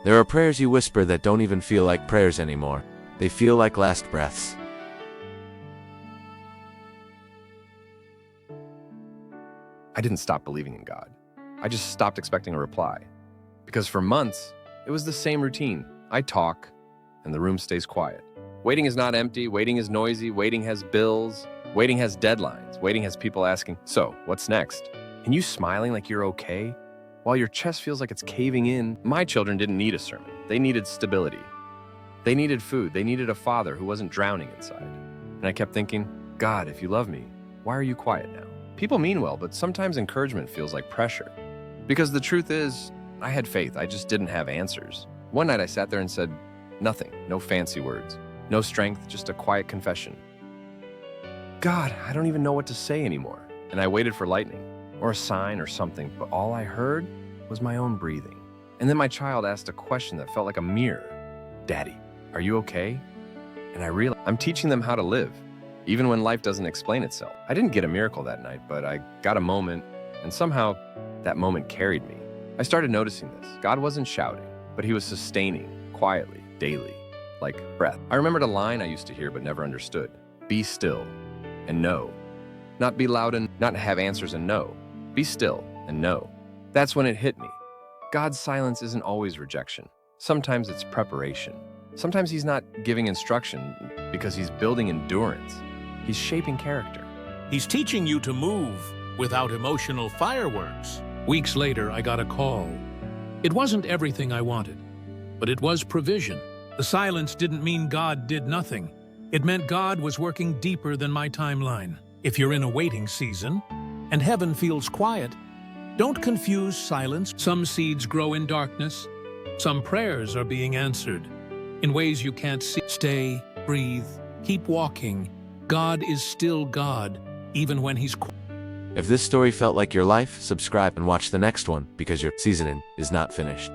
There are prayers you whisper that don't even feel like prayers anymore. They feel like last breaths. I didn't stop believing in God. I just stopped expecting a reply. Because for months, it was the same routine. I talk, and the room stays quiet. Waiting is not empty, waiting is noisy, waiting has bills, waiting has deadlines, waiting has people asking, "So, what's next?" And you smiling like you're okay, while your chest feels like it's caving in. My children didn't need a sermon. They needed stability. They needed food. They needed a father who wasn't drowning inside. And I kept thinking, God, if you love me, why are you quiet now? People mean well, but sometimes encouragement feels like pressure. Because the truth is, I had faith, I just didn't have answers. One night I sat there and said, nothing, no fancy words, no strength, just a quiet confession. God, I don't even know what to say anymore. And I waited for lightning, or a sign or something, but all I heard was my own breathing. And then my child asked a question that felt like a mirror. Daddy, are you okay? And I realized I'm teaching them how to live, even when life doesn't explain itself. I didn't get a miracle that night, but I got a moment, and somehow that moment carried me. I started noticing this. God wasn't shouting, but he was sustaining, quietly, daily, like breath. I remembered a line I used to hear but never understood. Be still and know. Not be loud and not have answers and know. Be still and know. That's when it hit me. God's silence isn't always rejection. Sometimes it's preparation. Sometimes he's not giving instruction because he's building endurance. He's shaping character. He's teaching you to move without emotional fireworks. Weeks later, I got a call. It wasn't everything I wanted, but it was provision. The silence didn't mean God did nothing. It meant God was working deeper than my timeline. If you're in a waiting season and heaven feels quiet, don't confuse silence. Some seeds grow in darkness. Some prayers are being answered in ways you can't see. Stay, breathe, keep walking. God is still God, even when he's quiet. If this story felt like your life, subscribe and watch the next one, because your seasoning is not finished.